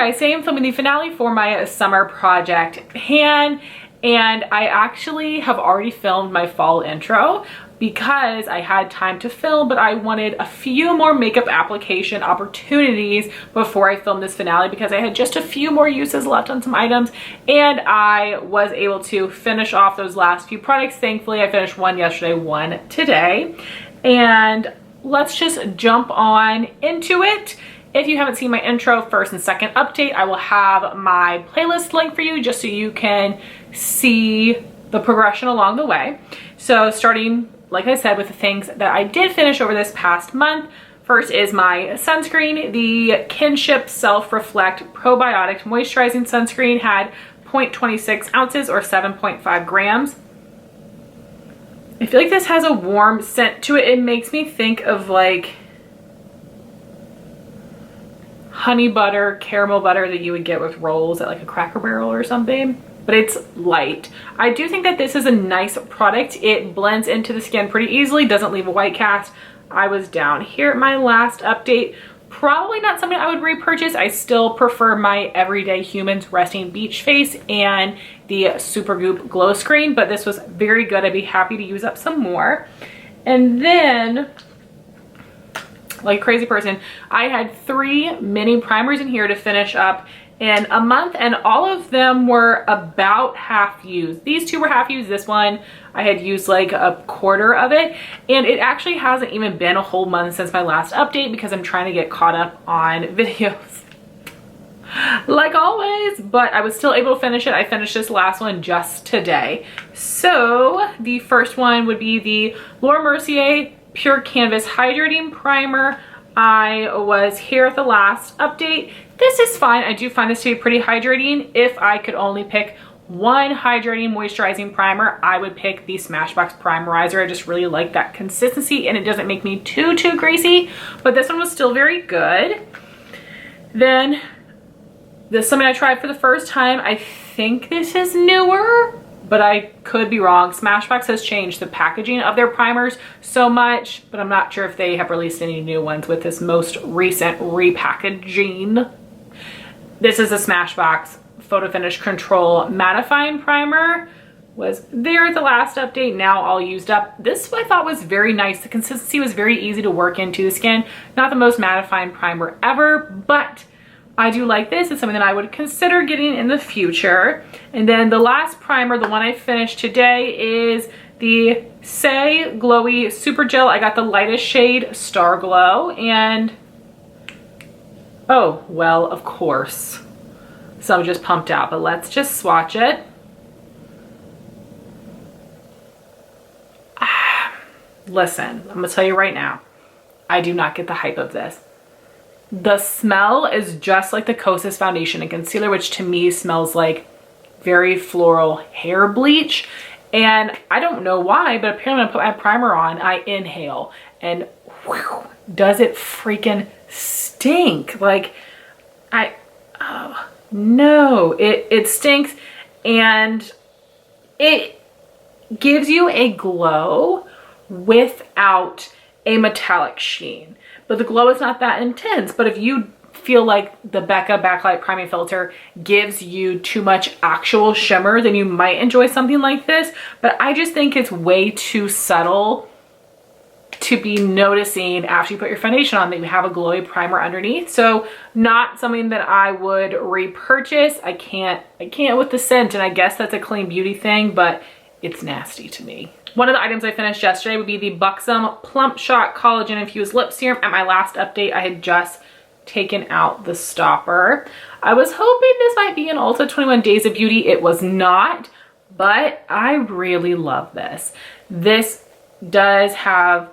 guys, today I'm filming the finale for my summer project pan, and I actually have already filmed my fall intro because I had time to film, but I wanted a few more makeup application opportunities before I filmed this finale because I had just a few more uses left on some items, and I was able to finish off those last few products. Thankfully, I finished one yesterday, one today, and let's just jump on into it. If you haven't seen my intro, first and second update, I will have my playlist link for you just so you can see the progression along the way. So starting, like I said, with the things that I did finish over this past month. First is my sunscreen. The Kinship Self Reflect Probiotic Moisturizing Sunscreen had 0.26 ounces or 7.5 grams. I feel like this has a warm scent to it. It makes me think of like honey butter, caramel butter that you would get with rolls at like a Cracker Barrel or something, but it's light. I do think that this is a nice product. It blends into the skin pretty easily, doesn't leave a white cast. I was down here at my last update. Probably not something I would repurchase. I still prefer my Everyday Humans Resting Beach Face and the Supergoop Glow Screen, but this was very good. I'd be happy to use up some more. And then, like a crazy person, I had 3 mini primers in here to finish up in a month, and all of them were about half used. These 2 were half used. This one I had used like a quarter of it, and it actually hasn't even been a whole month since my last update because I'm trying to get caught up on videos like always, but I was still able to finish it. I finished this last one just today. So the first one would be the Laura Mercier Pure Canvas Hydrating Primer. I was here at the last update. This is fine. I do find this to be pretty hydrating. If I could only pick one hydrating moisturizing primer, I would pick the Smashbox Primerizer. I just really like that consistency and it doesn't make me too greasy, but this one was still very good. Then this is something I tried for the first time. I think this is newer, but I could be wrong. Smashbox has changed the packaging of their primers so much, but I'm not sure if they have released any new ones with this most recent repackaging. This is a Smashbox Photo Finish Control Mattifying Primer. Was there at the last update, now all used up. This I thought was very nice. The consistency was very easy to work into the skin. Not the most mattifying primer ever, but I do like this. It's something that I would consider getting in the future. And then the last primer, the one I finished today, is the Say Glowy Super Gel. I got the lightest shade, Star Glow, and oh, well, of course. So I'm just pumped out, but let's just swatch it. Listen, I'm gonna tell you right now, I do not get the hype of this. The smell is just like the Kosas foundation and concealer, which to me smells like very floral hair bleach. And I don't know why, but apparently when I put my primer on, I inhale and whew, does it freaking stink. Like, oh no, it stinks, and it gives you a glow without a metallic sheen. But the glow is not that intense. But if you feel like the Becca Backlight Priming Filter gives you too much actual shimmer, then you might enjoy something like this. But I just think it's way too subtle to be noticing after you put your foundation on that you have a glowy primer underneath. So not something that I would repurchase. I can't with the scent, and I guess that's a clean beauty thing, but it's nasty to me. One of the items I finished yesterday would be the Buxom Plump Shot Collagen Infused Lip Serum. At my last update, I had just taken out the stopper. I was hoping this might be an Ulta 21 Days of Beauty. It was not, but I really love this. This does have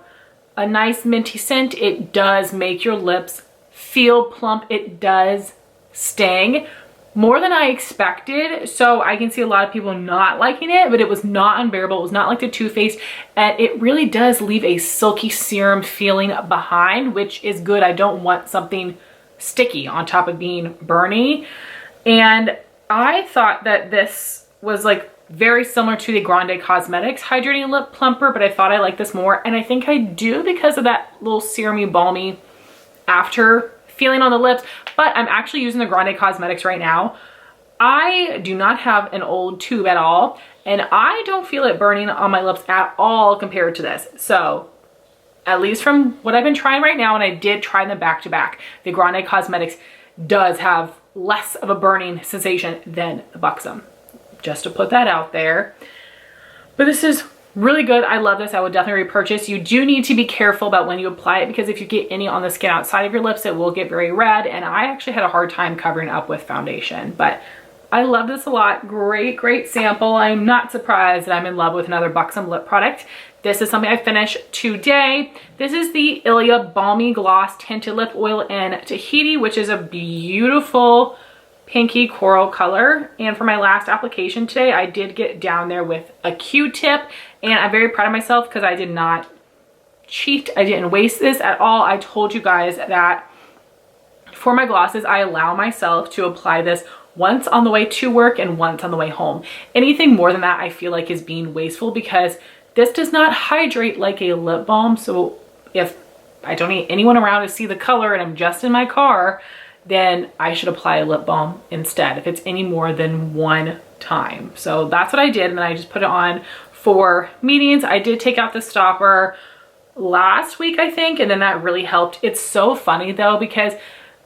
a nice minty scent. It does make your lips feel plump. It does sting more than I expected, so I can see a lot of people not liking it, but it was not unbearable. It was not like the Too Faced, and it really does leave a silky serum feeling behind, which is good. I don't want something sticky on top of being burny. And I thought that this was like very similar to the Grande Cosmetics Hydrating Lip Plumper, but I thought I liked this more, and I think I do because of that little serumy balmy after feeling on the lips, but I'm actually using the Grande Cosmetics right now. I do not have an old tube at all, and I don't feel it burning on my lips at all compared to this. So at least from what I've been trying right now, and I did try them back to back, the Grande Cosmetics does have less of a burning sensation than the Buxom. Just to put that out there. But this is really good. I love this. I would definitely repurchase. You do need to be careful about when you apply it, because if you get any on the skin outside of your lips, it will get very red, and I actually had a hard time covering up with foundation. But I love this a lot. Great sample. I'm not surprised that I'm in love with another Buxom lip product. This is something I finished today. This is the Ilia Balmy Gloss Tinted Lip Oil in Tahiti, which is a beautiful pinky coral color. And for my last application today, I did get down there with a Q-tip, and I'm very proud of myself because I did not cheat. I didn't waste this at all. I told you guys that for my glosses, I allow myself to apply this once on the way to work and once on the way home. Anything more than that I feel like is being wasteful, because this does not hydrate like a lip balm. So if I don't need anyone around to see the color and I'm just in my car, then I should apply a lip balm instead if it's any more than one time. So that's what I did, and then I just put it on for meetings. I did take out the stopper last week, I think, and then that really helped. It's so funny though, because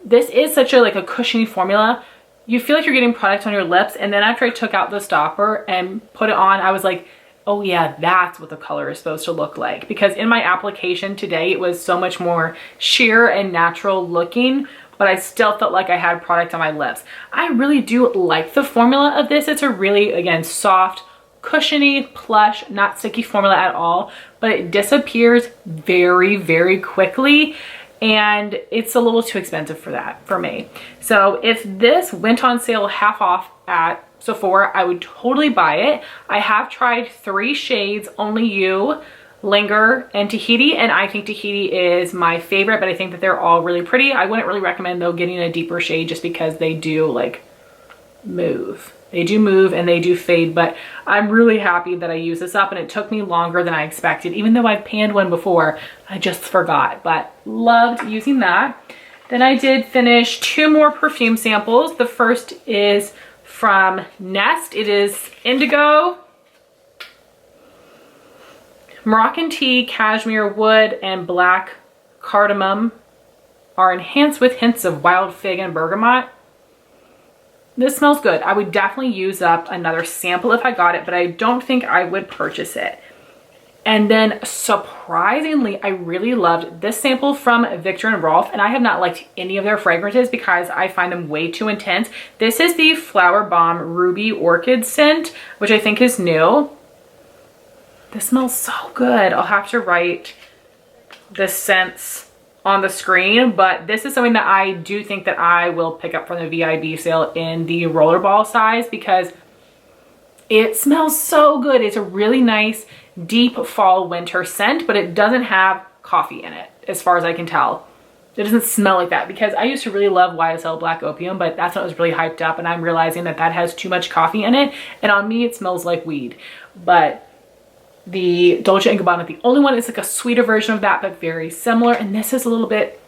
this is such a like a cushiony formula. You feel like you're getting product on your lips, and then after I took out the stopper and put it on, I was like, oh yeah, that's what the color is supposed to look like. Because in my application today, it was so much more sheer and natural looking, but I still felt like I had product on my lips. I really do like the formula of this. It's a really, again, soft, cushiony, plush, not sticky formula at all, but it disappears very quickly. And it's a little too expensive for that for me. So if this went on sale half off at Sephora, I would totally buy it. I have tried 3 shades, Only You, Linger, and Tahiti, and I think Tahiti is my favorite, but I think that they're all really pretty. I wouldn't really recommend though getting a deeper shade, just because they do like move. They do move and they do fade, but I'm really happy that I used this up, and it took me longer than I expected. Even though I've panned one before, I just forgot, but loved using that. Then I did finish 2 more perfume samples. The first is from Nest. It is Indigo, Moroccan Tea, Cashmere Wood, and Black Cardamom are enhanced with hints of wild fig and bergamot. This smells good. I would definitely use up another sample if I got it, but I don't think I would purchase it. And then surprisingly, I really loved this sample from Viktor and Rolf, and I have not liked any of their fragrances because I find them way too intense. This is the Flower Bomb Ruby Orchid scent, which I think is new. This smells so good. I'll have to write the scents on the screen, but this is something that I do think that I will pick up from the VIB sale in the rollerball size, because it smells so good. It's a really nice deep fall winter scent, but it doesn't have coffee in it as far as I can tell. It doesn't smell like that, because I used to really love YSL Black Opium, but that's what was really hyped up, and I'm realizing that that has too much coffee in it, and on me it smells like weed. But the Dolce & Gabbana, the only one, is like a sweeter version of that, but very similar. And this is a little bit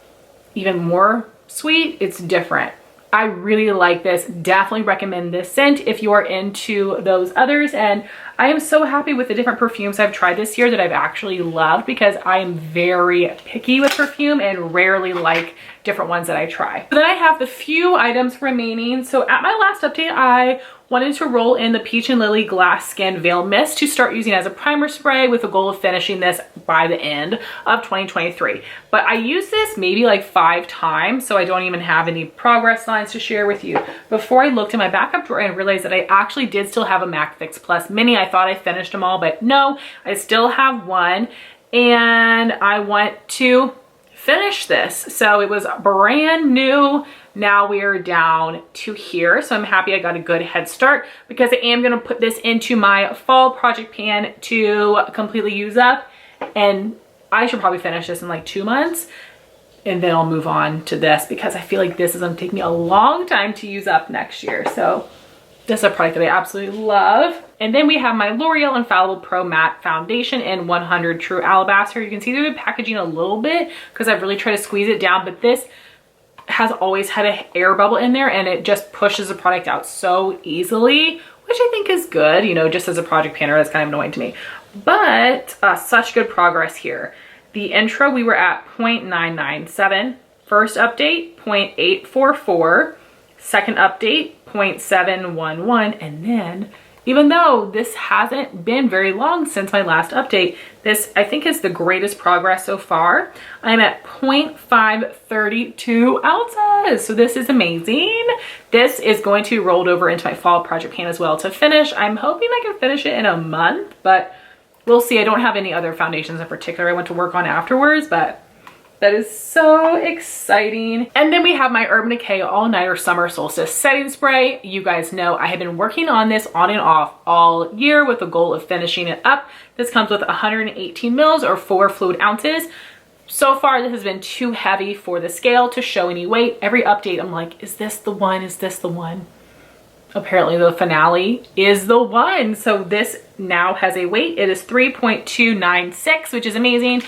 even more sweet. It's different. I really like this. Definitely recommend this scent if you are into those others. And I am so happy with the different perfumes I've tried this year that I've actually loved, because I am very picky with perfume and rarely like different ones that I try. Then I have the few items remaining. So at my last update, I wanted to roll in the Peach and Lily Glass Skin Veil Mist to start using as a primer spray, with the goal of finishing this by the end of 2023. But I used this maybe like 5 times, so I don't even have any progress lines to share with you. Before I looked in my backup drawer and realized that I actually did still have a MAC Fix Plus Mini. I thought I finished them all, but no, I still have one, and I want to finish this. So it was brand new. Now we are down to here. So I'm happy I got a good head start, because I am gonna put this into my fall project pan to completely use up. And I should probably finish this in like 2 months, and then I'll move on to this, because I feel like this is gonna take me a long time to use up next year. So this is a product that I absolutely love. And then we have my L'Oreal Infallible Pro Matte Foundation in 100 True Alabaster. You can see through the packaging a little bit, because I've really tried to squeeze it down, but this has always had an air bubble in there, and it just pushes the product out so easily, which I think is good, you know, just as a project panner. That's kind of annoying to me. But such good progress here. The intro, we were at 0.997. First update, 0.844. Second update, 0.711. And then, even though this hasn't been very long since my last update, this I think is the greatest progress so far. I'm at 0.532 ounces. So this is amazing. This is going to be rolled over into my fall project pan as well to finish. I'm hoping I can finish it in a month, but we'll see. I don't have any other foundations in particular I want to work on afterwards, but that is so exciting. And then we have my Urban Decay All Nighter Summer Solstice Setting Spray. You guys know I have been working on this on and off all year with the goal of finishing it up. This comes with 118 mils or 4 fluid ounces. So far, this has been too heavy for the scale to show any weight. Every update, I'm like, is this the one? Is this the one? Apparently the finale is the one. So this now has a weight. It is 3.296, which is amazing.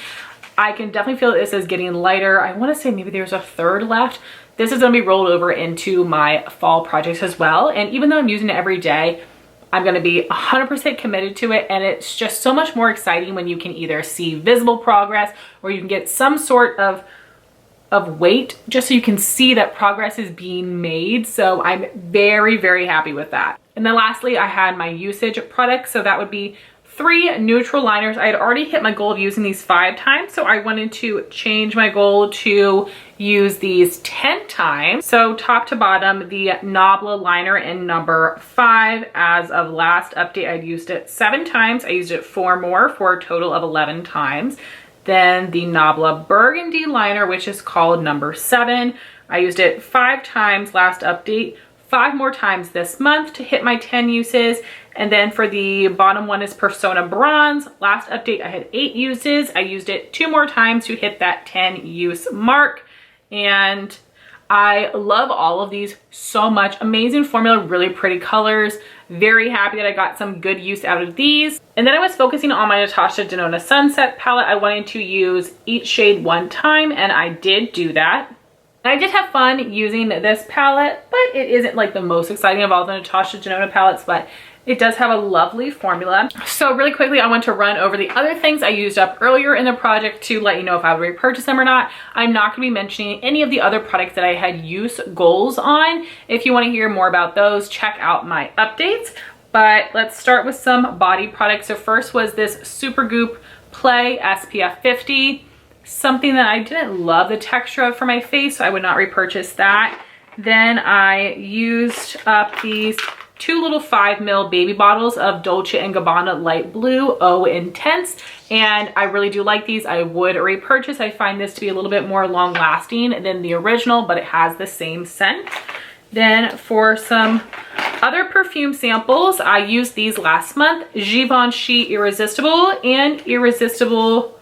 I can definitely feel that this is getting lighter. I want to say maybe there's a third left. This is going to be rolled over into my fall projects as well. And even though I'm using it every day, I'm going to be 100% committed to it. And it's just so much more exciting when you can either see visible progress or you can get some sort of weight just so you can see that progress is being made. So I'm very, very happy with that. And then lastly, I had my usage products. So that would be 3 neutral liners. I had already hit my goal of using these 5 times. So I wanted to change my goal to use these 10 times. So top to bottom, the Nabla liner in number 5. As of last update, I'd used it 7 times. I used it 4 more for a total of 11 times. Then the Nabla Burgundy liner, which is called number 7. I used it 5 times last update, 5 more times this month to hit my 10 uses. And then for the bottom one is Persona Bronze. Last update, I had 8 uses. I used it 2 more times to hit that 10 use mark. And I love all of these so much. Amazing formula, really pretty colors. Very happy that I got some good use out of these. And then I was focusing on my Natasha Denona Sunset palette. I wanted to use each shade 1 time, and I did do that. And I did have fun using this palette, but it isn't like the most exciting of all the Natasha Denona palettes, but it does have a lovely formula. So really quickly, I want to run over the other things I used up earlier in the project to let you know if I would repurchase them or not. I'm not gonna be mentioning any of the other products that I had use goals on. If you wanna hear more about those, check out my updates. But let's start with some body products. So first was this Supergoop Play SPF 50. Something that I didn't love the texture of for my face, so I would not repurchase that. Then I used up these 2 little 5 ml baby bottles of Dolce & Gabanna Light Blue Oh Intense, and I really do like these. I would repurchase. I find this to be a little bit more long lasting than the original, but it has the same scent. Then for some other perfume samples, I used these last month, Givenchy Irresistible and Irresistible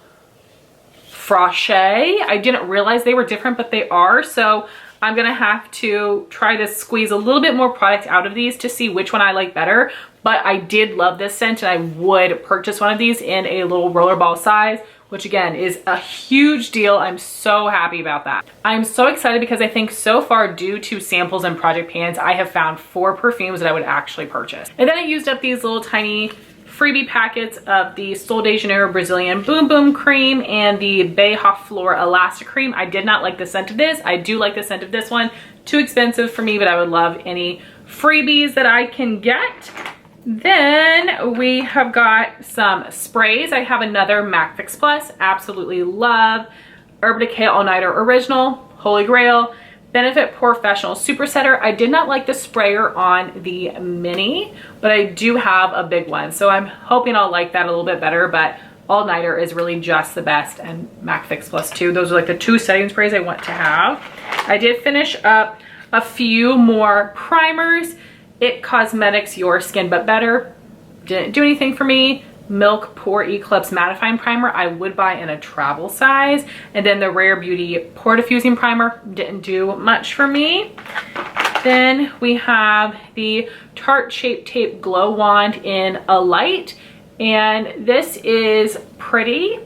Frosche. I didn't realize they were different, but they are. So I'm gonna have to try to squeeze a little bit more product out of these to see which one I like better. But I did love this scent, and I would purchase one of these in a little rollerball size, which again is a huge deal. I'm so happy about that. I'm so excited because I think so far, due to samples and project pans, I have found 4 perfumes that I would actually purchase. And then I used up these little tiny freebie packets of the Sol de Janeiro Brazilian Boom Boom Cream and the Beija Flor Elastic Cream. I did not like the scent of this. I do like the scent of this one. Too expensive for me, but I would love any freebies that I can get. Then we have got some sprays. I have another MAC Fix Plus. Absolutely love. Urban Decay All Nighter Original, Holy Grail. Benefit Professional Super Setter. I did not like the sprayer on the mini, but I do have a big one. So I'm hoping I'll like that a little bit better, but All Nighter is really just the best, and MAC Fix Plus too. Those are like the 2 setting sprays I want to have. I did finish up a few more primers. It Cosmetics Your Skin But Better. Didn't do anything for me. Milk Pore Eclipse Mattifying Primer I would buy in a travel size. And then the Rare Beauty Pore Diffusing Primer didn't do much for me. Then we have the Tarte Shape Tape Glow Wand in Alight. And this is pretty,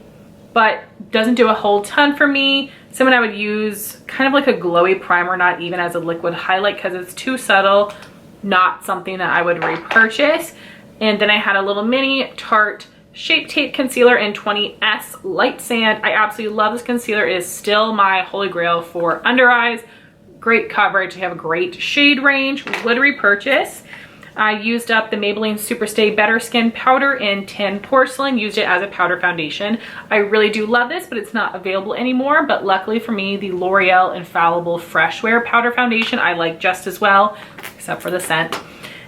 but doesn't do a whole ton for me. someone I would use kind of like a glowy primer, not even as a liquid highlight because it's too subtle, not something that I would repurchase. And then I had a little mini Tarte Shape Tape Concealer in 20S Light Sand. I absolutely love this concealer. It is still my holy grail for under eyes. Great coverage. They have a great shade range. Would repurchase. I used up the Maybelline Superstay Better Skin Powder in Tin Porcelain. Used it as a powder foundation. I really do love this, but it's not available anymore. But luckily for me, the L'Oreal Infallible Fresh Wear Powder Foundation I like just as well, except for the scent.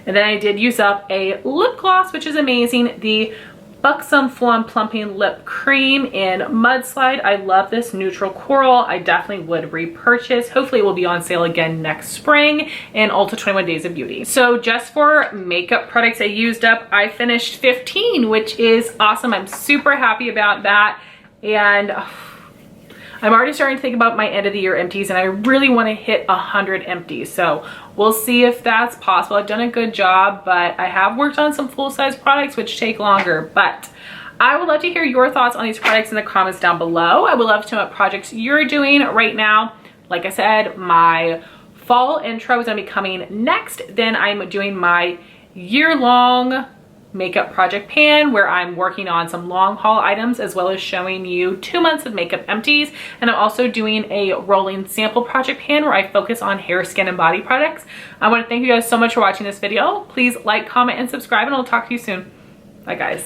And then I did use up a lip gloss, which is amazing. The Buxom Full-On Plumping Lip Cream in Mudslide. I love this neutral coral. I definitely would repurchase. Hopefully it will be on sale again next spring in Ulta 21 Days of Beauty. So just for makeup products I used up, I finished 15, which is awesome. I'm super happy about that. And I'm already starting to think about my end of the year empties, and I really want to hit 100 empties. So we'll see if that's possible. I've done a good job, but I have worked on some full-size products which take longer. But I would love to hear your thoughts on these products in the comments down below. I would love to know what projects you're doing right now. Like I said, my fall intro is going to be coming next. Then I'm doing my year-long makeup project pan where I'm working on some long haul items as well as showing you 2 months of makeup empties. And I'm also doing a rolling sample project pan where I focus on hair, skin, and body products. I want to thank you guys so much for watching this video. Please like, comment, and subscribe, and I'll talk to you soon. Bye guys.